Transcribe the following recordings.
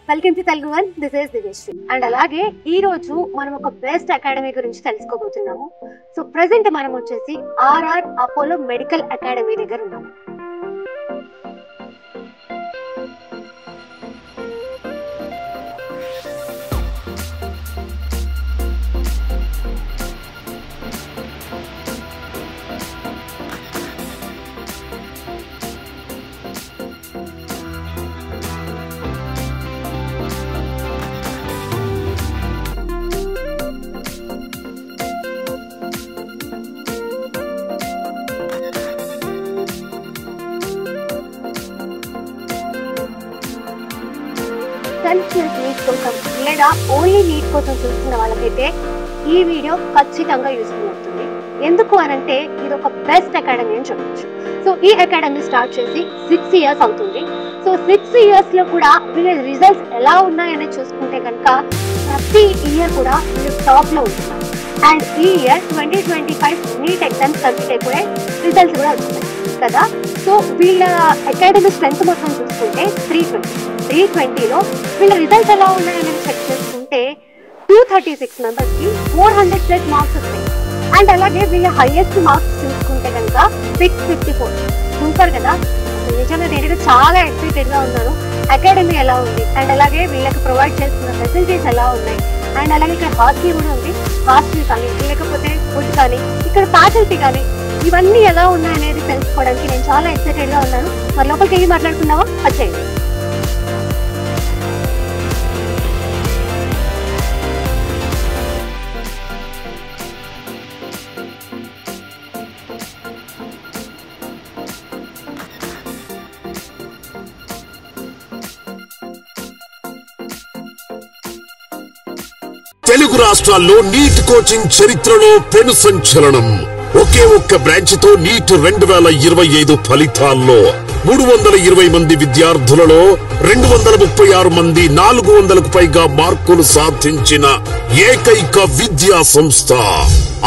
Welcome to Telugu one. This is Divyasri. And అలాగే ఈ రోజు మనం ఒక బెస్ట్ అకాడమీ గురించి తెలుసుకోబోతున్నాము. సో ప్రెసెంట్ మనం వచ్చేసి ఆర్ఆర్ అపోలో మెడికల్ అకాడమీ దగ్గర ఉన్నాము. నీట్ కోసం లేదా ఓన్లీ నీట్ కోసం చూస్తున్న వాళ్ళకైతే ఈ వీడియో ఖచ్చితంగా యూస్ఫుల్ అవుతుంది. ఎందుకు అనంటే ఇది ఒక బెస్ట్ అకాడమీ అని చెప్పొచ్చు. సో ఈ అకాడమీ స్టార్ట్ చేసి 6 years అవుతుంది. సో 6 years లో కూడా వీళ్ళ రిజల్ట్స్ ఎలా ఉన్నాయని చూసుకుంటే కనుక ప్రతి ఇయర్ కూడా వీళ్ళు టాప్ లో ఉంటున్నారు. అండ్ ఈ ఇయర్ 2025 నీట్ ఎగ్జామ్స్ కంప్లీట్ అయిపోయే రిజల్ట్స్ కూడా వస్తున్నాయి కదా. సో వీళ్ళ అకాడమీ స్ట్రెంత్ మొత్తం చూసుకుంటే 320లో వీళ్ళ రిజల్ట్స్ ఎలా ఉన్నాయని చెక్ చేసుకుంటే 236 మెంబర్స్ కి 400+ మార్క్స్ వస్తాయి. అండ్ అలాగే వీళ్ళ హైయెస్ట్ మార్క్స్ చూసుకుంటే కనుక 654. సూపర్ కదా. నిజంగా నేను చాలా ఎక్సైటెడ్ గా ఉన్నాను. అకాడమీ ఎలా ఉంది అండ్ అలాగే వీళ్ళకి ప్రొవైడ్ చేస్తున్న ఫెసిలిటీస్ ఎలా ఉన్నాయి అండ్ అలాగే ఇక్కడ హాస్టల్ కూడా ఉంది. హాస్టల్ కానీ లేకపోతే ఫుడ్ కానీ ఇక్కడ ఫ్యాకల్టీ కానీ ఇవన్నీ ఎలా ఉన్నాయనేది తెలుసుకోవడానికి నేను చాలా ఎక్సైటెడ్ గా ఉన్నాను. మరి లోపలికి వెళ్ళి మాట్లాడుకుందామా? వచ్చేయండి. తెలుగు రాష్ట్రాల్లో నీట్ కోచింగ్ చరిత్రలో పెను సంచలనం. ఒకే ఒక్క బ్రాంచ్ తో నీట్ 2025 ఫలితాల్లో 320 మంది విద్యార్థులలో 236 మంది 400కు పైగా మార్కులు సాధించిన ఏకైక విద్యా సంస్థ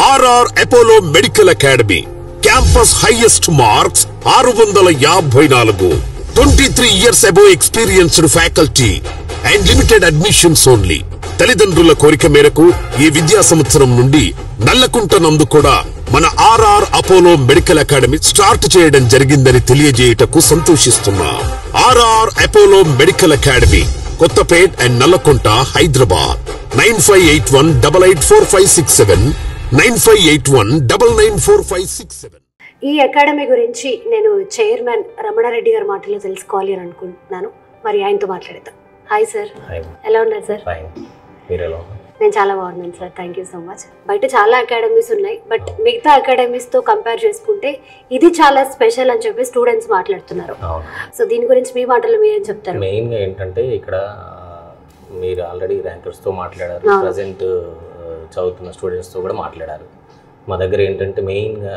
RR Apollo medical academy. Campus highest marks 654. 23 years above experienced faculty and limited admissions only. తల్లిదండ్రుల కోరిక మేరకు ఈ విద్యా సంవత్సరం నుండి నల్లకుంట నందు కూడా మన RR Apollo medical academy start చేయడం జరిగిందని తెలియజేయటకు సంతోషిస్తున్నాం. RR Apollo medical academy, Kothapet and Nallakunta, Hyderabad. 9581884567 9581994567. ఈ అకాడమీ గురించి నేను చైర్మన్ రమణారెడ్డి గారి మాటల్లో తెలుసుకోవాలి అని అనుకుంటున్నాను. మరి ఆయనతో మాట్లాడేద్దాం. హాయ్ సార్, ఎలా ఉన్నారు సార్? నేను చాలా బాగున్నాను sir. Thank you so much. బయట చాలా అకాడమీస్ ఉన్నాయి, బట్ మిగతా అకాడమీస్ తో కంపేర్ చేసుకుంటే ఇది చాలా స్పెషల్ అని చెప్పి స్టూడెంట్స్ మాట్లాడుతున్నారు. సో దీని గురించి మీ మాటలు మీరేం చెప్తారు? మెయిన్ గా ఏంటంటే ఇక్కడ మీరు ఆల్రెడీ ర్యాంకర్స్ తో మాట్లాడారు, ప్రజెంట్ చదువుతున్న స్టూడెంట్స్ తో కూడా మాట్లాడారు. మా దగ్గర ఏంటంటే మెయిన్ గా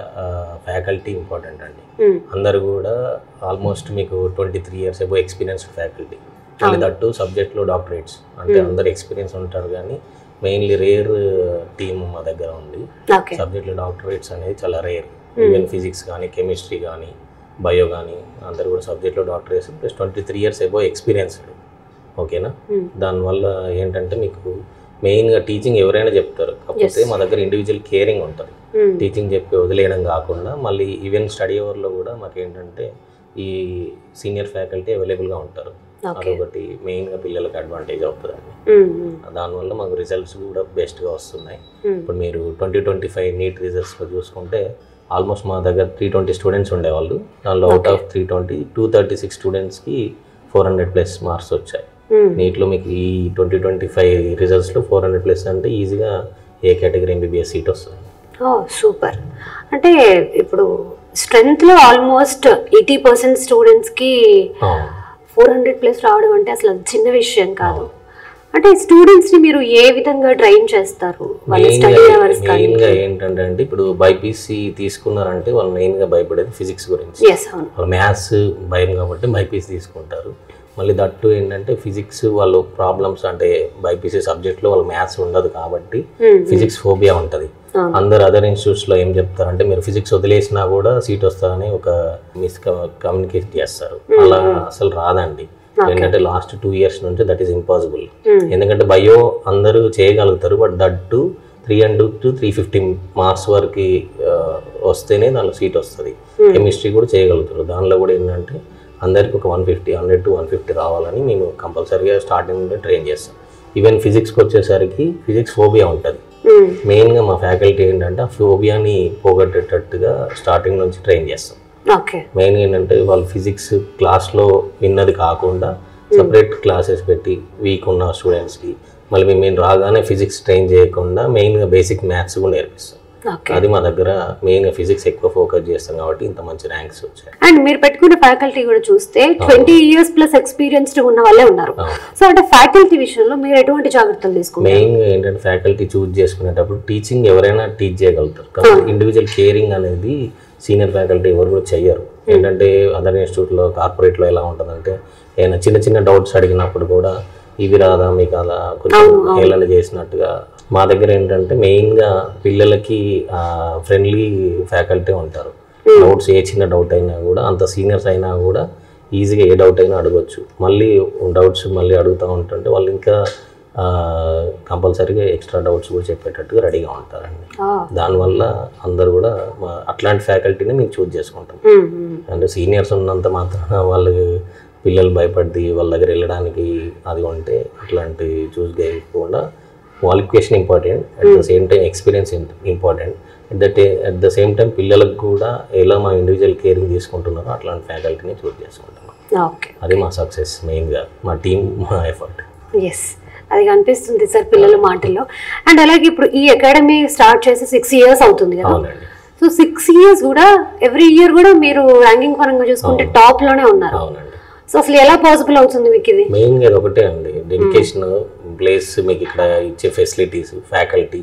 ఫ్యాకల్టీ ఇంపార్టెంట్ అండి. అందరు కూడా ఆల్మోస్ట్ మీకు 23 years అబౌవ్ ఎక్స్పీరియన్స్డ్ ఫ్యాకల్టీ. మళ్ళీ దట్టు సబ్జెక్ట్లో డాక్టరేట్స్ అంటే అందరు ఎక్స్పీరియన్స్ ఉంటారు, కానీ మెయిన్లీ రేర్ టీమ్ మా దగ్గర ఉంది. సబ్జెక్ట్లో డాక్టరేట్స్ అనేది చాలా రేర్. ఈవెన్ ఫిజిక్స్ కానీ కెమిస్ట్రీ కానీ బయో కానీ అందరు కూడా సబ్జెక్ట్లో doctorates plus 23 years above experienced. ఓకేనా? దానివల్ల ఏంటంటే మీకు మెయిన్గా టీచింగ్ ఎవరైనా చెప్తారు, కాకపోతే మా దగ్గర ఇండివిజువల్ కేరింగ్ ఉంటుంది. టీచింగ్ చెప్పి వదిలేయడం కాకుండా మళ్ళీ ఈవెన్ స్టడీ అవర్లో కూడా మాకు ఏంటంటే ఈ సీనియర్ ఫ్యాకల్టీ అవైలబుల్గా ఉంటారు. అదొకటి మెయిన్గా పిల్లలకు అడ్వాంటేజ్ అవుతుందండి. దానివల్ల మాకు రిజల్ట్స్ కూడా బెస్ట్గా వస్తున్నాయి. ఇప్పుడు మీరు 2025 నీట్ రిజల్ట్స్లో చూసుకుంటే ఆల్మోస్ట్ మా దగ్గర 320 స్టూడెంట్స్ ఉండేవాళ్ళు. దానిలో అవుట్ ఆఫ్ 320 236 స్టూడెంట్స్కి 400+ మార్క్స్ వచ్చాయి. నీట్లో మీకు ఈ 2025 రిజల్ట్స్లో 400+ అంటే ఈజీగా ఏ కేటగిరీ MBBS సీట్ వస్తుంది. సూపర్. అంటే ఇప్పుడు స్ట్రెంగ్త్లో ఆల్మోస్ట్ 80% స్టూడెంట్స్కి 400+ రావడం అంటే అసలు చిన్న విషయం కాదు. అంటే స్టూడెంట్స్ ని మీరు ఏ విధంగా ట్రైన్ చేస్తారు? మెయిన్గా ఏంటంటే అంటే ఇప్పుడు బైపీసీ తీసుకున్నారంటే వాళ్ళు మెయిన్గా భయపడేది ఫిజిక్స్ గురించి. వాళ్ళు మ్యాథ్స్ భయం కాబట్టి బైపీసీ తీసుకుంటారు. మళ్ళీ దట్టు ఏంటంటే ఫిజిక్స్ వాళ్ళు ప్రాబ్లమ్స్ అంటే బైపీసీ సబ్జెక్ట్లో వాళ్ళు మ్యాథ్స్ ఉండదు కాబట్టి ఫిజిక్స్ ఫోబియా ఉంటుంది. అందరు అదర్ ఇన్స్టిట్యూట్స్లో ఏం చెప్తారంటే మీరు ఫిజిక్స్ వదిలేసినా కూడా సీట్ వస్తుందని ఒక కమ్యూనికేట్ చేస్తారు. అలా అసలు రాదండి. ఏంటంటే లాస్ట్ 2 years నుంచి దట్ ఈస్ ఇంపాసిబుల్. ఎందుకంటే బయో అందరూ చేయగలుగుతారు, but that to 300 to 350 marks వరకు వస్తేనే దానిలో సీట్ వస్తుంది. కెమిస్ట్రీ కూడా చేయగలుగుతారు, దానిలో కూడా ఏంటంటే అందరికి ఒక 100 to 150 రావాలని మేము కంపల్సరీగా స్టార్టింగ్ నుండి ట్రైన్ చేస్తాం. ఈవెన్ ఫిజిక్స్కి వచ్చేసరికి ఫిజిక్స్ ఫోబియా ఉంటుంది. మెయిన్గా మా ఫ్యాకల్టీ ఏంటంటే ఆ ఫోబియాని పోగొట్టేటట్టుగా స్టార్టింగ్ నుంచి ట్రైన్ చేస్తాం. మెయిన్ ఏంటంటే వాళ్ళు ఫిజిక్స్ క్లాస్లో విన్నది కాకుండా సపరేట్ క్లాసెస్ పెట్టి వీక్ ఉన్న స్టూడెంట్స్కి మళ్ళీ మేము రాగానే ఫిజిక్స్ ట్రైన్ చేయకుండా మెయిన్గా బేసిక్ మ్యాథ్స్ కూడా నేర్పిస్తాం. అది మా దగ్గర మెయిన్గా ఫిజిక్స్ ఎక్కువ ఫోకస్ చేస్తాం కాబట్టి ఇంత మంచి ర్యాంక్స్ వచ్చాయి. అండ్ మీరు పెట్టుకున్న ఫ్యాకల్టీ కూడా చూస్తే 20 years ప్లస్ ఎక్స్పీరియన్స్డ్ ఉన్న వాళ్ళే ఉన్నారు. సో అంటే ఫ్యాకల్టీ విషయంలో మీరు ఎటువంటి జాగ్రత్తలు తీసుకుంటారు? మెయిన్గా ఏంటంటే ఫ్యాకల్టీ చూస్ చేసుకునేటప్పుడు టీచింగ్ ఎవరైనా టీచ్ చేయగలుగుతారు, కాబట్టి ఇండివిజువల్ కేరింగ్ అనేది సీనియర్ ఫ్యాకల్టీ ఎవరు కూడా చెయ్యరు. ఏంటంటే అదర్ ఇన్స్టిట్యూట్లో కార్పొరేట్లో ఎలా ఉంటుందంటే ఏమైనా చిన్న చిన్న డౌట్స్ అడిగినప్పుడు కూడా ఇవి రాదా మీకు అలా కొంచెం హేళన చేసినట్టుగా. మా దగ్గర ఏంటంటే మెయిన్గా పిల్లలకి ఫ్రెండ్లీ ఫ్యాకల్టీ ఉంటారు. డౌట్స్ ఏ చిన్న డౌట్ అయినా కూడా అంత సీనియర్స్ అయినా కూడా ఈజీగా ఏ డౌట్ అయినా అడగవచ్చు. మళ్ళీ డౌట్స్ మళ్ళీ అడుగుతూ ఉంటుంటే వాళ్ళు ఇంకా కంపల్సరీగా ఎక్స్ట్రా డౌట్స్ కూడా చెప్పేటట్టుగా రెడీగా ఉంటారండి. దానివల్ల అందరు కూడా అట్లాంటి ఫ్యాకల్టీని మేము చూస్ చేసుకుంటాం. అంటే సీనియర్స్ ఉన్నంత మాత్రాన వాళ్ళు పిల్లలు భయపడి వాళ్ళ దగ్గర వెళ్ళడానికి అది ఉంటే అట్లాంటి చూస్ చేయకుండా qualification important, at the same time experience important. At the same time పిల్లలకు కూడా ఎలా మా ఇండివిజువల్ కేరింగ్ తీసుకుంటున్నారో అట్లాంటి ఫ్యాకల్టీని చూస్ చేసుకుంటున్నాం. అది మా సక్సెస్ మెయిన్గా, మా టీమ్, మా ఎఫర్ట్. ఎస్, అది కనిపిస్తుంది సార్ పిల్లల మాటల్లో. అండ్ అలాగే ఇప్పుడు ఈ అకాడమీ స్టార్ట్ చేసి 6 years అవుతుంది కదా. సో 6 years కూడా ఎవ్రీ ఇయర్ కూడా మీరు ర్యాంకింగ్ పరంగా చూసుకుంటే టాప్ లోనే ఉన్నారు. సో అసలు ఎలా పాసిబుల్ అవుతుంది మీకు ఇది? మెయిన్గా ఇది ఒకటే అండి, డెడికేషన్ ప్లేస్, మీకు ఇక్కడ ఇచ్చే ఫెసిలిటీస్, ఫ్యాకల్టీ.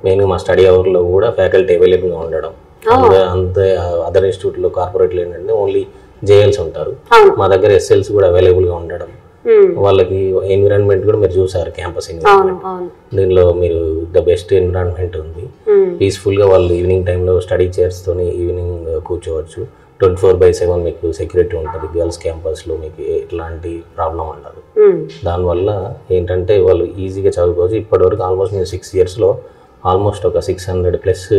మెయిన్గా మా స్టడీ అవర్లో కూడా ఫ్యాకల్టీ అవైలబుల్గా ఉండడం. అంతే అదర్ ఇన్స్టిట్యూట్లో కార్పొరేట్లో ఏంటంటే ఓన్లీ జేఎల్స్ ఉంటారు, మా దగ్గర ఎస్ఎల్స్ కూడా అవైలబుల్గా ఉండడం. వాళ్ళకి ఎన్విరాన్మెంట్ కూడా మీరు చూసారు, క్యాంపస్ ఎన్విరాన్మెంట్. దీనిలో మీరు ద బెస్ట్ ఎన్విరాన్మెంట్ ఉంది. పీస్ఫుల్గా వాళ్ళు ఈవినింగ్ టైంలో స్టడీ చైర్స్తోని ఈవినింగ్ కూర్చోవచ్చు. 24/7 మీకు సెక్యూరిటీ ఉంటుంది. గర్ల్స్ క్యాంపస్లో మీకు ఎట్లాంటి ప్రాబ్లం ఉండదు. దానివల్ల ఏంటంటే వాళ్ళు ఈజీగా చదువుకోవచ్చు. ఇప్పటివరకు ఆల్మోస్ట్ నేను 6 yearsలో ఆల్మోస్ట్ ఒక 600+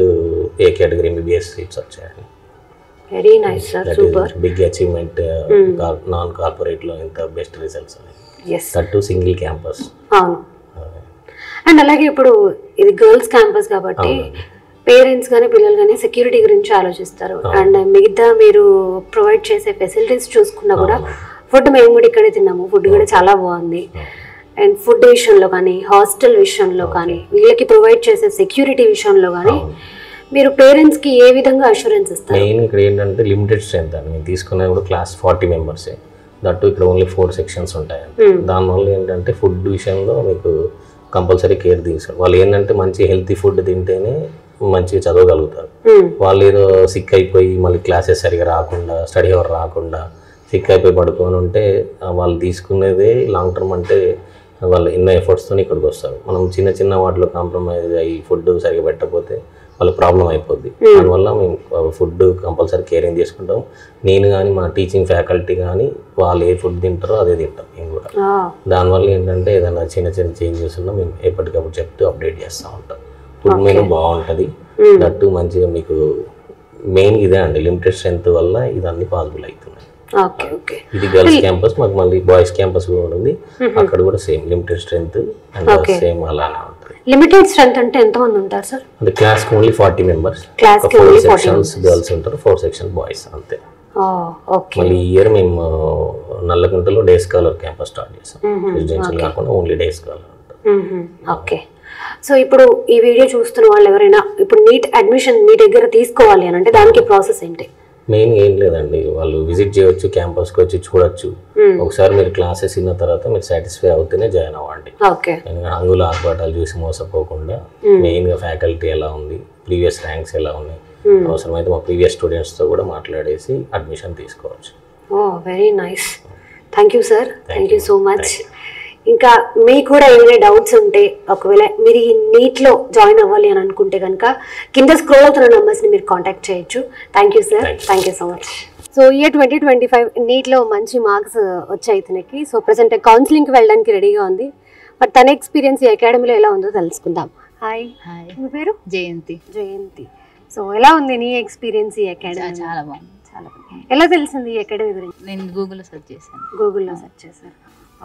ఏ కేటగిరీ MBBS సీట్స్ వచ్చాయండి. Very nice sir, super big achievement. Non కార్పొరేట్లో ఇంత best results that single campus. అవును. అండ్ అలాగే ఇప్పుడు ఇది గర్ల్స్ క్యాంపస్ కాబట్టి పేరెంట్స్ కానీ పిల్లలు కానీ సెక్యూరిటీ గురించి ఆలోచిస్తారు. అండ్ మిగతా మీరు ప్రొవైడ్ చేసే ఫెసిలిటీస్ చూసుకున్నా కూడా ఫుడ్ మేము కూడా ఇక్కడే తిన్నాము, ఫుడ్ కూడా చాలా బాగుంది. అండ్ ఫుడ్ విషయంలో కానీ హాస్టల్ విషయంలో కానీ వీళ్ళకి ప్రొవైడ్ చేసే సెక్యూరిటీ విషయంలో కానీ మీరు పేరెంట్స్కి ఏ విధంగా అష్యూరెన్స్ ఇస్తారు? మెయిన్ ఇక్కడ ఏంటంటే లిమిటెడ్ స్ట్రెంత్ అండి. మేము తీసుకునే కూడా క్లాస్ 40 members. దట్టు ఇక్కడ ఓన్లీ 4 sections ఉంటాయి. దానివల్ల ఏంటంటే ఫుడ్ విషయంలో మీకు కంపల్సరీ కేర్ తీసుకోవాలి. వాళ్ళు ఏంటంటే మంచి హెల్తీ ఫుడ్ తింటేనే మంచిగా చదవగలుగుతారు. వాళ్ళు ఏదో సిక్ అయిపోయి మళ్ళీ క్లాసెస్ సరిగా రాకుండా, స్టడీ అవర్ రాకుండా సిక్ అయిపోయి పడుకొని ఉంటే వాళ్ళు తీసుకునేదే లాంగ్ టర్మ్ అంటే వాళ్ళు ఎన్నో ఎఫర్ట్స్తో ఇక్కడికి వస్తారు. మనం చిన్న చిన్న వాటిలో కాంప్రమైజ్ అయ్యి ఫుడ్ సరిగా పెట్టకపోతే వాళ్ళకి ప్రాబ్లం అయిపోద్ది. దానివల్ల మేము ఫుడ్ కంపల్సరీ కేరింగ్ తీసుకుంటాం. నేను కానీ మా టీచింగ్ ఫ్యాకల్టీ కానీ వాళ్ళు ఏ ఫుడ్ తింటారో అదే తింటాం మేము కూడా. దానివల్ల ఏంటంటే ఏదైనా చిన్న చిన్న చేంజెస్ ఉన్నా మేము ఎప్పటికప్పుడు చెప్తూ అప్డేట్ చేస్తూ ఉంటాం. ఫుడ్ మెనూ బాగుంటుంది. దట్టు మంచిగా మీకు మెయిన్ ఇదే అండి, లిమిటెడ్ స్ట్రెంత్ వల్ల ఇదన్నీ పాసిబుల్ అవుతున్నాయి. ఇది గర్ల్స్ క్యాంపస్, మాకు మళ్ళీ బాయ్స్ క్యాంపస్ కూడా ఉంది. అక్కడ కూడా same limited strength and same అలానే ఉంటుంది. లిమిటెడ్ స్ట్రెంత్ అంటే ఎంత మంది ఉంటారు సార్? అంటే క్లాస్ కి ఓన్లీ 40 members. 4 sections గర్ల్స్ ఉంటారు, 4 sections బాయ్స్ అంతే. మళ్ళీ ఈ ఇయర్ మేము నల్లగుంటలో డే స్కాలర్ క్యాంపస్ స్టార్ట్ చేసాం. రెసిడెన్షియల్ కాకుండా ఓన్లీ డే స్కాలర్ ఉంటుంది. ఓకే. సో ఇప్పుడు ఈ వీడియో చూస్తున్న వాళ్ళు ఎవరైనా ఇప్పుడు నీట్ అడ్మిషన్ మీ దగ్గర తీసుకోవాలి అని అంటే దానికి ప్రాసెస్ ఏంటి? మెయిన్ ఏం లేదండి, వాళ్ళు విజిట్ చేయొచ్చు, క్యాంపస్కి వచ్చి చూడొచ్చు. ఒకసారి మీరు క్లాసెస్ విన్న తర్వాత మీరు సాటిస్ఫై అవుతూనే జాయిన్ అవ్వండి. హంగుల ఆర్భాటాలు చూసి మోసపోకుండా మెయిన్గా ఫ్యాకల్టీ ఎలా ఉంది, ప్రీవియస్ ర్యాంక్స్ ఎలా ఉన్నాయి, అవసరమైతే మా ప్రీవియస్ స్టూడెంట్స్తో కూడా మాట్లాడేసి అడ్మిషన్ తీసుకోవచ్చు. Very nice. Thank you sir, thank you so much. ఇంకా మీకు కూడా ఏమైనా డౌట్స్ ఉంటే ఒకవేళ మీరు ఈ నీట్లో జాయిన్ అవ్వాలి అని అనుకుంటే కనుక కింద స్క్రోల్ అవుతున్న నెంబర్స్ని మీరు కాంటాక్ట్ చేయొచ్చు. Thank you sir, thank you so much. So year 2025 నీట్లో మంచి మార్క్స్ వచ్చాయి తనకి. సో ప్రెసెంట్ కౌన్సిలింగ్కి వెళ్ళడానికి రెడీగా ఉంది. బట్ తన ఎక్స్పీరియన్స్ ఈ అకాడమీలో ఎలా ఉందో తెలుసుకుందాం. హాయ్. హాయ్. మీ పేరు? జయంతి. జయంతి. సో ఎలా ఉంది నీ ఎక్స్పీరియన్స్ ఈ అకాడమీ? చాలా బాగుంది. చాలా బాగుంది. ఎలా తెలిసింది ఈ అకాడమీ గురించి? నేను గూగుల్లో సెర్చ్ చేశాను. గూగుల్లో సెర్చ్ చేశారు.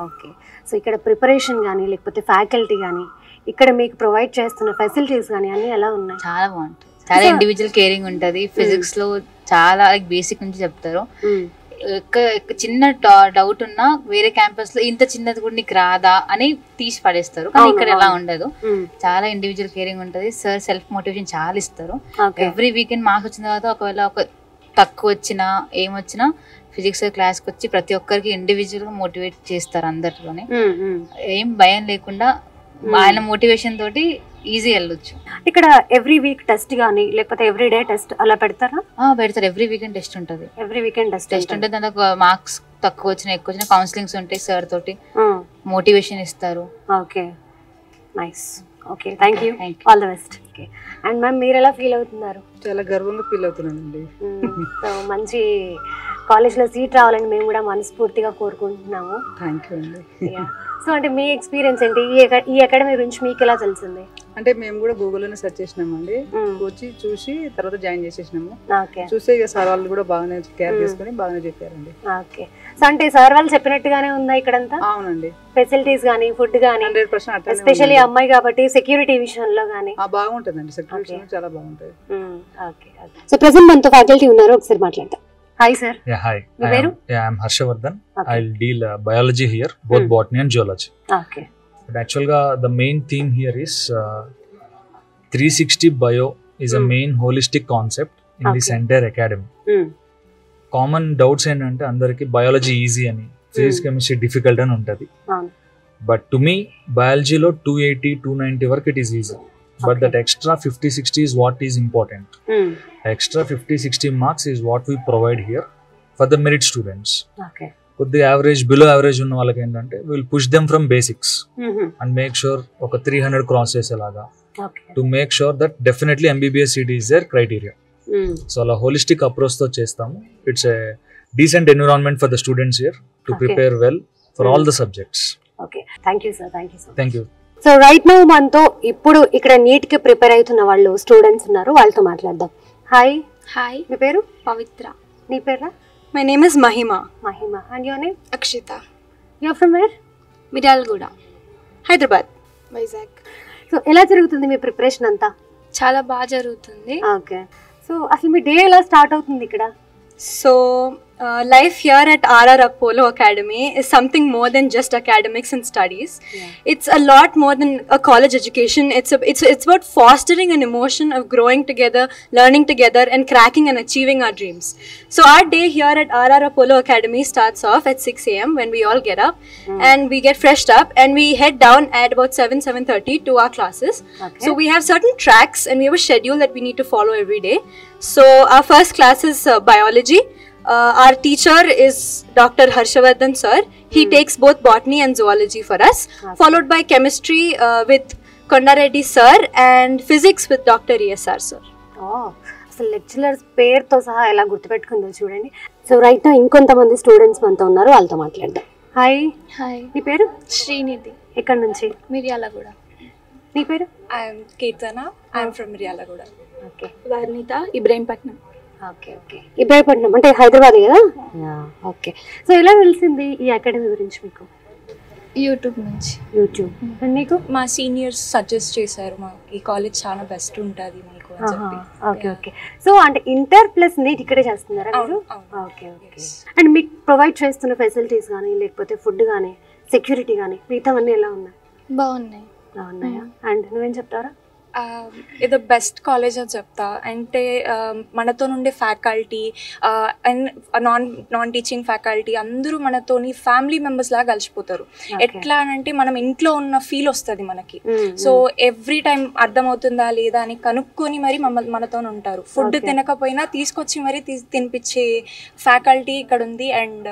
ఓకే. సో ఇక్కడ ప్రిపరేషన్ కానీ లేకపోతే ఫ్యాకల్టీ కానీ ఇక్కడ మీకు ప్రొవైడ్ చేస్తున్న ఫెసిలిటీస్ కానీ అన్నీ ఎలా ఉన్నాయి? చాలా బాగుంటుంది. చాలా ఇండివిజువల్ కేరింగ్ ఉంటుంది. ఫిజిక్స్ లో చాలా బేసిక్ నుంచి చెప్తారు. చిన్న డౌట్ ఉన్నా వేరే క్యాంపస్ లో ఇంత చిన్నది కూడా నీకు రాదా అని తీసి పడేస్తారు. కానీ ఇక్కడ ఎలా ఉండదు. చాలా ఇండివిజువల్ కేరింగ్ ఉంటుంది. సార్ సెల్ఫ్ మోటివేషన్ చాలా ఇస్తారు. ఎవ్రీ వీకెండ్ మార్క్స్ వచ్చిన తర్వాత ఒకవేళ ఒక తక్కువ వచ్చినా ఏమొచ్చినా ఫిజిక్స్ క్లాస్కి వచ్చి ప్రతి ఒక్కరికి ఇండివిజువల్ గా మోటివేట్ చేస్తారు. అందరిలోనే ఏం భయం లేకుండా ఆయన మోటివేషన్ తోటి ఈజీ వెళ్ళొచ్చు. ఇక్కడ ఎవ్రీ వీక్ టెస్ట్ గానీ లేకపోతే ఎవ్రీ డే టెస్ట్ అలా పెడతారా? పెడతారు. ఎవ్రీ వీకెండ్ టెస్ట్ ఉంటుంది. ఎవ్రీ వీకెండ్ టెస్ట్ ఉంటుంది. దాంట్లో మార్క్స్ తక్కువ వచ్చినా ఎక్కువ వచ్చినా కౌన్సిలింగ్స్ ఉంటాయి. సార్ తోటి మోటివేషన్ ఇస్తారు. Okay, nice. Okay, thank you. All the best. Okay. And ma'am మీరు ఎలా ఫీల్ అవుతున్నారు? చాలా గర్వంగా ఫీల్ అవుతున్నానండి. సో మంచి కాలేజ్లో సీట్ రావాలని మేము కూడా మనస్ఫూర్తిగా కోరుకుంటున్నాము. థ్యాంక్ యూ అండి. సో అంటే మీ ఎక్స్పీరియన్స్ ఏంటి? ఈ అకాడమీ గురించి మీకు ఎలా తెలిసింది? అంటే మేము కూడా గూగుల్లోనే సెర్చ్ చేసినామండి. వచ్చి చూసి తర్వాత జాయిన్ చేసేసినాము. ఓకే. చూసే ఇక సార్ వాళ్ళు కూడా బాగానే కేర్ చేసుకుని బాగానే చెప్పారండి. ఓకే. సో అంటే సార్ వాళ్ళు చెప్పినట్టుగానే ఉందా ఇక్కడంతా? అవునండి. ఫెసిలిటీస్ కానీ ఫుడ్ కానీ 100% ఎస్పెషల్లీ అమ్మాయి కాబట్టి సెక్యూరిటీ విషయంలో కానీ బాగుంటుందండి. సెక్యూరిటీ చాలా బాగుంటుంది. ఓకే. సో ప్రెసెంట్ మనతో ఫ్యాకల్టీ ఉన్నారు, ఒకసారి మాట్లాడతాం. Hi sir. Yeah, hi. I am Harshavardhan. Okay. I'll deal biology here, both botany and zoology. Okay. But actually, the main theme here is 360 bio is a main holistic concept in this entire academy. Common doubts ఏంటంటే అందరికి biology easy అని, physics chemistry difficult అని ఉంటుంది. But to me, biology లో 280, 290 వరకు it is easy. But that extra 50-60 is what is important. Extra 50-60 marks is what we provide here for the merit students. Okay. కొద్దిగా average below average ఉన్న వాళ్ళకి ఏంటంటే will push them from basics and make sure ఒక 300 cross చేసేలాగా to make sure that definitely MBBS seat is there criteria. So అలా holistic approach తో చేస్తాము. It's a decent environment for the students here to prepare well for all the subjects. Okay, thank you sir. Thank you. So right now మనతో ఇప్పుడు ఇక్కడ neat కి prepare అవుతున్న వాళ్ళు students ఉన్నారు, వాళ్ళతో మాట్లాడదాం. హాయ్. హాయ్. మీ పేరు? పవిత్ర. నీ పేరా? My name is Mahima. Mahima. And your name? Akshita. You're from where? Miryalaguda, Hyderabad. Vizag. So ఎలా జరుగుతుంది మీ ప్రిపరేషన్ అంతా? చాలా బాగా జరుగుతుంది. ఓకే. సో అసలు మీ డే ఎలా స్టార్ట్ అవుతుంది ఇక్కడ? So life here at RR Apollo Academy is something more than just academics and studies. It's a lot more than a college education. It's about fostering an emotion of growing together, learning together, and cracking and achieving our dreams. So our day here at RR Apollo Academy starts off at 6 a.m. when we all get up and we get freshed up and we head down at about 7:30 to our classes. Okay. So we have certain tracks and we have a schedule that we need to follow every day. So our first class is biology. Our teacher is Dr. Harshavardhan sir. He takes both botany and zoology for us, followed by chemistry with Kondareddy sir and physics with Dr. ESR sir. అసలు lecturers పేరుతో సహా ఎలా గుర్తుపెట్టుకుందో చూడండి. So right నా ఇంకొంతమంది students మనతో ఉన్నారు, వాళ్ళతో మాట్లాడదాం. హాయ్. హాయ్. నీ పేరు? శ్రీనిధి. ఎక్కడి నుంచి? మిర్యాలగూడ. నీ పేరు? I'm Keerthana. I'm from Miryalaguda. Okay. Varnitha, Ibrahimpatnam. Okay. Okay. Ibrahimpatnam అంటే హైదరాబాద్ కదా? ఓకే. సో ఎలా తెలిసింది ఈ అకాడమీ గురించి మీకు? యూట్యూబ్ నుంచి. యూట్యూబ్. నీకు? మా సీనియర్స్ సజెస్ట్ చేశారు, మా ఈ కాలేజ్ చాలా బెస్ట్ ఉంటుంది మీకు అని చెప్పి. ఓకే. ఓకే. సో అంటే ఇంటర్ ప్లస్ నీట్ ఇక్కడే చేస్తున్నారా మీరు? ఓకే. ఓకే. అండ్ మీకు ప్రొవైడ్ చేస్తున్న ఫెసిలిటీస్ కానీ లేకపోతే ఫుడ్ కానీ సెక్యూరిటీ కానీ మిగతావన్నీ ఎలా ఉన్నాయి? బాగున్నాయా? అండ్ నువ్వేం చెప్తారా? ఇది బెస్ట్ కాలేజ్ అని చెప్తా. అంటే మనతో నుండే faculty and non teaching faculty అందరూ మనతోని ఫ్యామిలీ మెంబర్స్ లాగా కలిసిపోతారు. ఎట్లా అంటే మనం ఇంట్లో ఉన్న ఫీల్ వస్తుంది మనకి. సో ఎవ్రీ టైం అర్థమవుతుందా లేదా అని కనుక్కొని మరి మనతో ఉంటారు. ఫుడ్ తినకపోయినా తీసుకొచ్చి మరి తినిపించే ఫ్యాకల్టీ ఇక్కడ ఉంది. And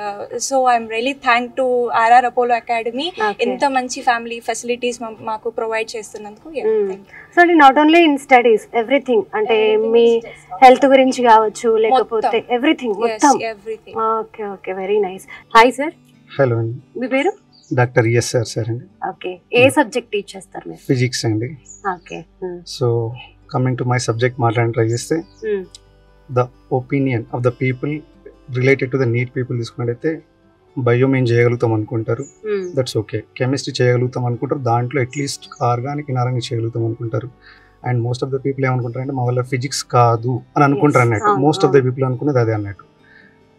so I'm really thank to RR Apollo Academy. ఎంత మంచి ఫ్యామిలీ ఫెసిలిటీస్ మాకు ప్రొవైడ్ చేస్తున్నందుకు. సో అంటే not only in studies, everything, అంటే మీ హెల్త్ గురించి కావచ్చు, లేకపోతే ఎవ్రీథింగ్ మొత్తం. Okay okay, very nice. Hi sir. Hello అండి. మీ పేరు? డాక్టర్ ఎస్ఆర్ సార్ అండి. ఓకే, ఏ సబ్జెక్ట్ టీచ్ చేస్తారు మీరు? ఫిజిక్స్ అండి. Okay. So coming to my subject మాట్లాడని ట్రై చేస్తే, the opinion of the people related to the NEET people తీసుకున్నట్టయితే bio మేము చేయగలుగుతాం అనుకుంటారు, దట్స్ ఓకే. కెమిస్ట్రీ చేయగలుగుతాం అనుకుంటారు, దాంట్లో అట్లీస్ట్ ఆర్గానిక్ ఇనార్గానిక్ చేయగలుగుతాం అనుకుంటారు. And most of the people ఏమనుకుంటారు అంటే మా వల్ల ఫిజిక్స్ కాదు అని అనుకుంటారు అన్నట్టు. మోస్ట్ ఆఫ్ ద పీపుల్ అనుకునేది అదే అన్నట్టు.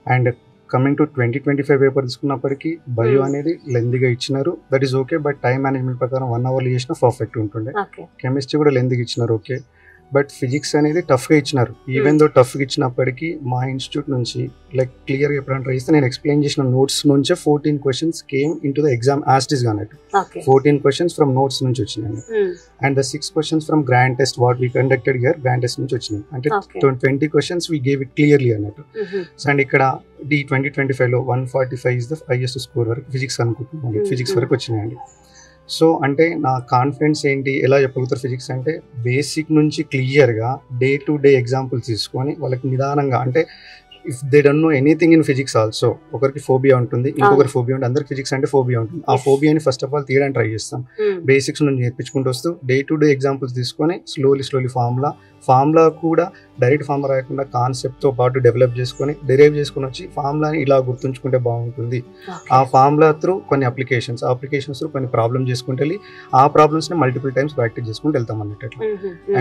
అండ్ కమింగ్ టు 2025 పేపర్ తీసుకున్నప్పటికీ బయో అనేది లెందీగా ఇచ్చినారు, that is okay. But time management ప్రకారం 1 అవర్లో చేసినా పర్ఫెక్ట్ ఉంటుండే. కెమిస్ట్రీ కూడా లెందీగా ఇచ్చినారు, ఓకే. బట్ ఫిజిక్స్ అనేది టఫ్గా ఇచ్చినారు. ఈవెన్ దో టఫ్గా ఇచ్చినప్పటికీ మా ఇన్స్టిట్యూట్ నుంచి లైక్ క్లియర్గా ఎప్పుడైనా ట్రై చేస్తే నేను ఎక్స్ప్లెయిన్ చేసిన నోట్స్ నుంచే 14 questions came in to the exam as it is గా అన్నట్టు. 14 క్వశ్చన్స్ ఫ్రమ్ నోట్స్ నుంచి వచ్చినాయి. And the 6 questions from grand test what we conducted here, grand test నుంచి వచ్చినాయి. అంటే 20 questions we gave it clearly అన్నట్టు. అండ్ ఇక్కడ ఈ 2025లో 145 ఇస్ ద హైయెస్ట్ స్కోర్ వరకు ఫిజిక్స్ అనుకుంటున్నాను, ఫిజిక్స్ వరకు వచ్చినాయండి. సో అంటే నా కాన్ఫిడెన్స్ ఏంటి, ఎలా చెప్పగలుగుతారు ఫిజిక్స్ అంటే బేసిక్ నుంచి క్లియర్గా డే టు డే ఎగ్జాంపుల్స్ తీసుకొని వాళ్ళకి నిదానంగా, అంటే if they don't know anything in physics also, ఒకరికి ఫోబియా ఉంటుంది, ఇంకొకరి ఫోబియా ఉంటుంది, అందరికి ఫిజిక్స్ అంటే ఫోబియా ఉంటుంది. ఆ ఫోబియాని ఫస్ట్ ఆఫ్ ఆల్ తీయడానికి ట్రై చేస్తాం. బేసిక్స్ నుంచి నేర్పించుకుంటూ వస్తూ డే టు డే ఎగ్జాంపుల్స్ తీసుకొని స్లోలీ ఫార్ములా కూడా డైరెక్ట్ ఫార్ములా రాయకుండా కాన్సెప్ట్తో పాటు డెవలప్ చేసుకొని డెరైవ్ చేసుకుని వచ్చి ఫార్ములాని ఇలా గుర్తుంచుకుంటే బాగుంటుంది. ఆ ఫార్ములా త్రూ కొన్ని అప్లికేషన్స్ త్రూ కొన్ని ప్రాబ్లమ్ చేసుకుంటే వెళ్ళి ఆ ప్రాబ్లమ్స్ని మల్టిపుల్ టైమ్స్ ప్రాక్టీస్ చేసుకుంటూ వెళ్తాం అన్నట్టు.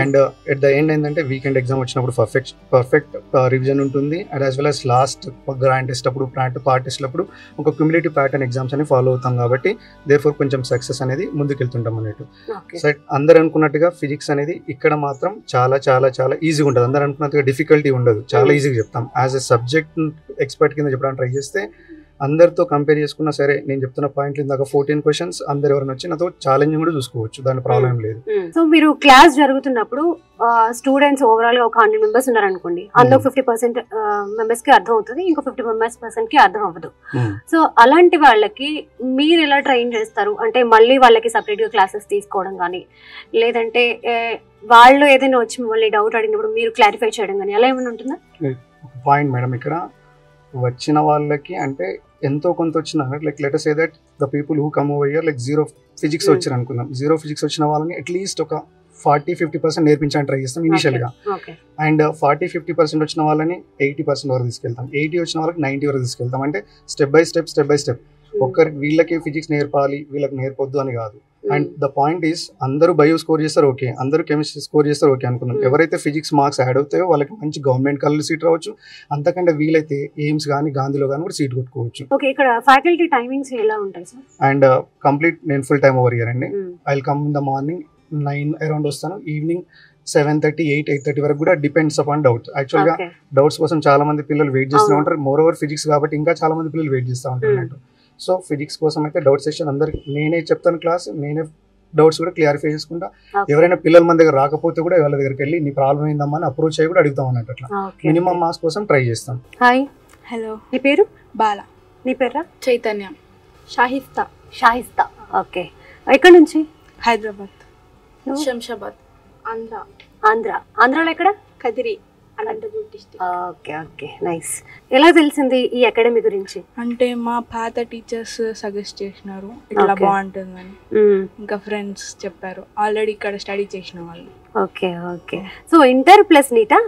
అండ్ ఎట్ ద ఎండ్ ఏంటంటే వీకెండ్ ఎగ్జామ్ వచ్చినప్పుడు పర్ఫెక్ట్ రివిజన్ ఉంటుంది. And as well as last grand test అప్పుడు పార్ట్ టెస్ట్ అప్పుడు ఒక క్యుములేటివ్ ప్యాటర్న్ ఎగ్జామ్స్ అని ఫాలో అవుతాం కాబట్టి దేర్ఫోర్ కొంచెం సక్సెస్ అనేది ముందుకెళ్తుంటాం అన్నట్టు. సో అందరు అనుకున్నట్టుగా ఫిజిక్స్ అనేది ఇక్కడ మాత్రం చాలా చాలా చాలా ఈజీగా ఉంటుంది. అందరూ అనుకున్నట్టుగా డిఫికల్టీ ఉండదు, చాలా ఈజీగా చెప్తాం. యాజ్ ఎ సబ్జెక్ట్ ఎక్స్పర్ట్ కింద చెప్పడానికి ట్రై చేస్తే అందరితో కంపేర్ చేసుకున్నా సరే నేను చెప్తున్న పాయింట్లు ఇందాక 14 క్వశ్చన్స్ అందరు ఎవరైనా వచ్చి నాతో ఛాలెంజింగ్ కూడా చూసుకోవచ్చు, దాని ప్రాబ్లం లేదు. సో మీరు క్లాస్ జరుగుతున్నప్పుడు స్టూడెంట్స్ ఓవరాల్ గా ఒక 100 మెంబర్స్ ఉన్నారనుకోండి, అందులో 50% మెంబర్స్ కి అర్థం అవుతుంది, ఇంకో 50% కి అర్థం అవ్వదు. సో అలాంటి వాళ్ళకి మీరు ఎలా ట్రైన్ చేస్తారు? అంటే మళ్ళీ వాళ్ళకి సపరేట్ గా క్లాసెస్ తీసుకోవడం కానీ, లేదంటే వాళ్ళు ఏదైనా వచ్చి మిమ్మల్ని డౌట్ అడిగినప్పుడు మీరు క్లారిఫై చేయడం కానీ అలా ఏమైనా ఉంటుందా? పాయింట్ మేడం, ఇక్కడ వచ్చిన వాళ్ళకి అంటే ఎంతో కొంత వచ్చిన like let us say that the people who come over here like zero physics వచ్చారు అనుకుందాం, జీరో ఫిజిక్స్ వచ్చిన వాళ్ళని అట్లీస్ట్ ఒక 40-50% నేర్పించడానికి ట్రై చేస్తాం ఇనిషియల్ గా. అండ్ 40-50% వచ్చిన వాళ్ళని 80% వరకు తీసుకెళ్తాం, 80 వచ్చిన వాళ్ళకి 90 వరకు తీసుకెళ్తాం. అంటే స్టెప్ బై స్టెప్ ఒక్కరికి వీళ్ళకి ఫిజిక్స్ నేర్పాలి వీళ్ళకి నేర్పొద్దు అని కాదు. అండ్ ద పాయింట్ ఈస్ అందరూ బయో స్కోర్ చేస్తారు ఓకే, అందరూ కెమిస్ట్రీ స్కోర్ చేస్తారు ఓకే అనుకున్నాం. ఎవరైతే ఫిజిక్స్ మార్క్స్ యాడ్ అవుతాయో వాళ్ళకి మంచి గవర్నమెంట్ కాలేజ్ సీట్ రావచ్చు, అంతకంటే వీలైతే ఎయిమ్స్ కానీ గాంధీలో కానీ కూడా సీట్ కొట్టుకోవచ్చు. ఇక్కడ ఫ్యాకల్టీ టైమింగ్స్ ఎలా ఉంటాయి సార్? అండ్ కంప్లీట్ నేను ఫుల్ టైమ్ ఓవర్ ఇయర్ అండి. I will come in the morning 9 around వస్తాను, ఈవినింగ్ 7:30, 8:30 వరకు కూడా డిపెండ్స్ అపాన్ డౌట్స్. యాక్చువల్గా డౌట్స్ కోసం చాలా మంది పిల్లలు వెయిట్ చేస్తూ ఉంటారు, మోర్ ఓవర్ ఫిజిక్స్ కాబట్టి ఇంకా చాలా మంది పిల్లలు వెయిట్ చేస్తూ ఉంటారు అన్నట్టు. సో ఫిజిక్స్ కోసం అయితే డౌట్ సెషన్ అందరికి నేనే చెప్తాను క్లాస్, నేనే డౌట్స్ కూడా క్లియరిఫై చేసుకుంటా. ఎవరైనా పిల్లలు మన దగ్గర రాకపోతే కూడా వాళ్ళ దగ్గరికి వెళ్ళి నీ ప్రాబ్లం ఏందమ్మా అని అప్రోచ్ అయ్యి కూడా అడుగుతాం అన్నట్టు. అట్లా మినిమం మార్క్స్ కోసం ట్రై చేస్తాం. హాయ్. హలో. నీ పేరు? బాలా. నీ పేరా? చైతన్య. షాహిస్తా. ఓకే. ఎక్కడి నుంచి? హైదరాబాద్. శంషాబాద్. ఆంధ్రాలో ఎక్కడ? Kadiri, Anantapur district. Okay okay, nice. ఎలా తెలిసింది ఈ అకాడమీ గురించి? అంటే మా పాత టీచర్స్ సజెస్ట్ చేసినారు ఇట్లా బాగుంటుందని, ఇంకా ఫ్రెండ్స్ చెప్పారు, ఆల్రెడీ ఇక్కడ స్టడీ చేసిన వాళ్ళు. Okay okay. So inter plus నీటా?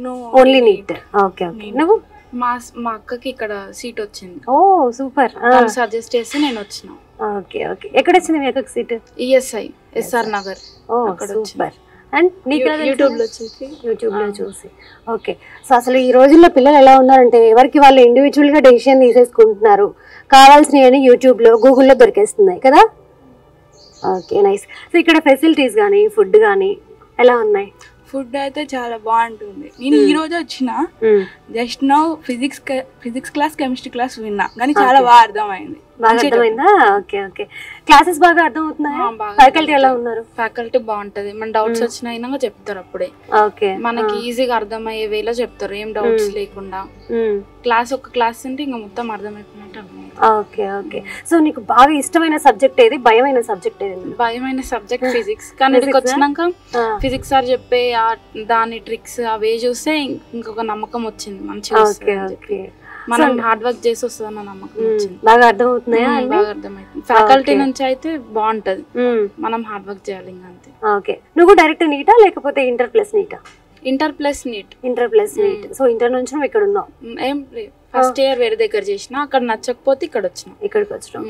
No, only NEET. Okay okay. నువ్వు? మా అక్కకి ఇక్కడ సీట్ వచ్చింది. ఓ సూపర్. సజెస్ట్ చేసి నేను వచ్చిన. Okay okay. ఎక్కడ వచ్చింది మీ అక్కకి సీట్? ESI, SR Nagar. ఓ సూపర్. అండ్ నీకు యూట్యూబ్ లో చూసి. ఓకే. సో అసలు ఈ రోజుల్లో పిల్లలు ఎలా ఉన్నారంటే ఎవరికి వాళ్ళు ఇండివిజువల్ గా డెసిషన్ తీసేసుకుంటున్నారు, కావాల్సినవి యూట్యూబ్ లో గూగుల్లో దొరికేస్తున్నాయి కదా. Okay, nice. సో ఇక్కడ ఫెసిలిటీస్ కానీ ఫుడ్ కానీ ఎలా ఉన్నాయి? ఫుడ్ అయితే చాలా బాగుంటుంది. నేను ఈ రోజు వచ్చిన just now physics class chemistry class విన్నా కానీ చాలా బాగా అర్థమైంది. బాగా అర్థమైందా? Okay okay. క్లాసెస్ బాగా అర్థం అవుతున్నాయా? ఫ్యాకల్టీ ఎలా ఉన్నారు? ఫ్యాకల్టీ బాగుంటది. మన డౌట్స్ వచ్చినా చెప్తారు అప్పుడే. ఓకే, మనకి ఈజీగా అర్థమయ్యే వేలో చెప్తారు, ఏం డౌట్స్ లేకుండా. ఒక క్లాస్ అంటే ఇంకా మొత్తం అర్థమైపోయినట్టు అర్థమవుతుంది. Okay okay. సో నీకు బాగా ఇష్టమైన సబ్జెక్ట్ ఏది, భయమైన సబ్జెక్ట్ ఏది? భయమైన సబ్జెక్ట్ ఫిజిక్స్. కానీ ఇక్కడికి వచ్చినాక ఫిజిక్స్ సార్ చెప్పే దాని ట్రిక్స్ అవే చూస్తే ఇంకొక నమ్మకం వచ్చింది మంచిగా. మనం హార్డ్ వర్క్ చేసి వస్తుందన్న నమ్మకం వచ్చింది. బాగా అర్థమవుతున్నాయా? బాగా అర్థమవుతుంది. ఫ్యాకల్టీ నుంచి అయితే బాగుంటది, మనం హార్డ్ వర్క్ చేయాలి ఇంకా అంతే. ఓకే. నువ్వు డైరెక్ట్ నీటా లేకపోతే ఇంటర్ ప్లస్ నీటా? Inter plus NEET. Inter plus NEET. So inter నుంచి నువ్వు ఇక్కడ ఉన్నావు? ఏం ఫస్ట్ ఇయర్ వేరే దగ్గర చేసిన, అక్కడ నచ్చకపోతే ఇక్కడ వచ్చిన. ఇక్కడికి వచ్చినాం.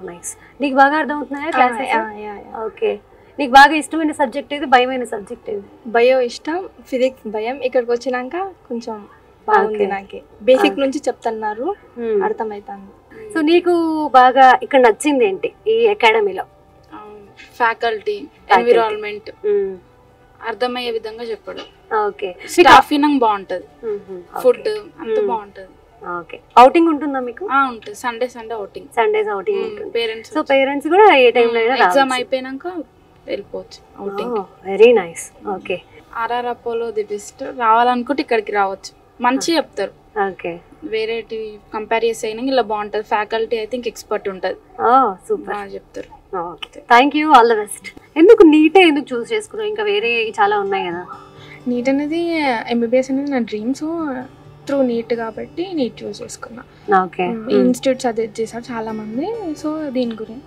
నైస్. నీకు బాగా అర్థమవుతున్నాయా క్లాసెస్? ఓకే. నీకు బాగా ఇష్టమైన సబ్జెక్ట్ ఏది, భయమైన సబ్జెక్ట్ ఏది? బయో ఇష్టం, ఫిజిక్స్ భయం. ఇక్కడికి వచ్చినాక కొంచెం బాగుంది. నాకే బేసిక్ నుంచి చెప్తున్నారు, అర్థమవుతుంది. సో నీకు బాగా ఇక్కడ నచ్చింది ఏంటి ఈ అకాడమీలో? ఫ్యాకల్టీ, ఎన్విరాన్మెంట్, అర్థమయ్యే విధంగా చెప్పడం. ఓకే. స్టాఫ్ బాగుంటది, ఫుడ్ అంత బాగుంటది. ఓకే. ఔటింగ్ ఉంటుందా మీకు? ఉంటుంది. Sunday outing. సండేస్ ఔటింగ్ ఉంటుంది. పేరెంట్స్, సో పేరెంట్స్ కూడా ఏ టైం లో ఎగ్జామ్ అయిపోయినాక వెళ్ళిపోవచ్చు outing. Very nice. Okay. RR Apollo the best. రావాలనుకుంటే ఇక్కడికి రావచ్చు, మంచి చెప్తారు. ఓకే. వేరే కంపేర్ చేసి అయినా ఇలా బాగుంటది. ఫ్యాకల్టీ అయితే ఇంక ఎక్స్పర్ట్ ఉంటది. సూపర్ బాగా చెప్తారు. Thank you, all the best. ఎందుకు నీటే ఎందుకు చూస్ చేసుకున్నావు? ఇంకా వేరే చాలా ఉన్నాయి కదా. నీట్ అనేది ఎంబీబీఎస్ అనేది నా డ్రీమ్. సో త్రూ నీట్ కాబట్టి నీట్ చూస్ చేసుకున్నా. ఓకే. ఇన్స్టిట్యూట్ సజెస్ట్ చేశారు చాలా మంది, సో దీని గురించి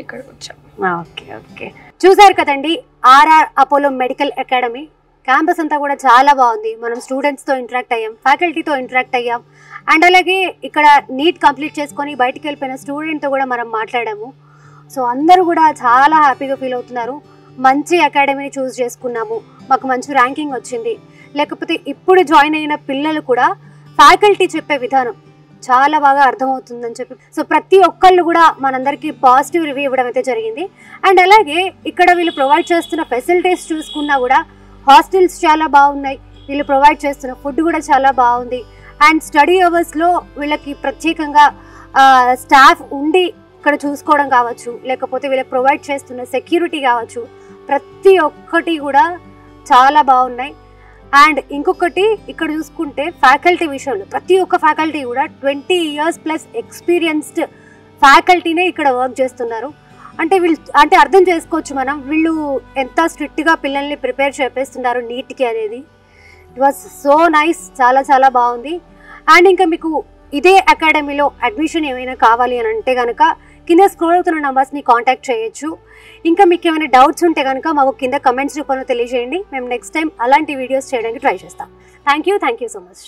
ఇక్కడికి వచ్చా. Okay okay. చూసారు కదండి, RR Apollo medical academy campus అంతా కూడా చాలా బాగుంది. మనం స్టూడెంట్స్తో ఇంటరాక్ట్ అయ్యాం, ఫ్యాకల్టీతో ఇంటరాక్ట్ అయ్యాం, అండ్ అలాగే ఇక్కడ నీట్ కంప్లీట్ చేసుకొని బయటికి వెళ్ళిపోయిన స్టూడెంట్తో కూడా మనం మాట్లాడాము. సో అందరూ కూడా చాలా హ్యాపీగా ఫీల్ అవుతున్నారు. మంచి అకాడమీని చూస్ చేసుకున్నాము, మాకు మంచి ర్యాంకింగ్ వచ్చింది. లేకపోతే ఇప్పుడు జాయిన్ అయిన పిల్లలు కూడా ఫ్యాకల్టీ చెప్పే విధానం చాలా బాగా అర్థమవుతుందని చెప్పి, సో ప్రతి ఒక్కళ్ళు కూడా మనందరికీ పాజిటివ్ రివ్యూ ఇవ్వడం అయితే జరిగింది. అండ్ అలాగే ఇక్కడ వీళ్ళు ప్రొవైడ్ చేస్తున్న ఫెసిలిటీస్ చూసుకున్నా కూడా హాస్టల్స్ చాలా బాగున్నాయి, వీళ్ళు ప్రొవైడ్ చేస్తున్న ఫుడ్ కూడా చాలా బాగుంది. అండ్ స్టడీ అవర్స్లో వీళ్ళకి ప్రత్యేకంగా స్టాఫ్ ఉండి ఇక్కడ చూసుకోవడం కావచ్చు, లేకపోతే వీళ్ళకి ప్రొవైడ్ చేస్తున్న సెక్యూరిటీ కావచ్చు, ప్రతి ఒక్కటి కూడా చాలా బాగున్నాయి. అండ్ ఇంకొకటి ఇక్కడ చూసుకుంటే ఫ్యాకల్టీ విషయంలో ప్రతి ఒక్క ఫ్యాకల్టీ కూడా 20 years ప్లస్ ఎక్స్పీరియన్స్డ్ ఫ్యాకల్టీనే ఇక్కడ వర్క్ చేస్తున్నారు. అంటే అర్థం చేసుకోవచ్చు మనం వీళ్ళు ఎంత స్ట్రిక్ట్గా పిల్లల్ని ప్రిపేర్ చేపిస్తున్నారు నీట్కి అనేది. ఇట్ వాజ్ సో నైస్, చాలా చాలా బాగుంది. అండ్ ఇంకా మీకు ఇదే అకాడమీలో అడ్మిషన్ ఏమైనా కావాలి అని అంటే కనుక కింద స్క్రోల్ అవుతున్న నంబర్స్ని కాంటాక్ట్ చేయొచ్చు. ఇంకా మీకు ఏమైనా డౌట్స్ ఉంటే కనుక మాకు కింద కమెంట్స్ రూపంలో తెలియజేయండి. మేము నెక్స్ట్ టైం అలాంటి వీడియోస్ చేయడానికి ట్రై చేస్తాం. Thank you so much.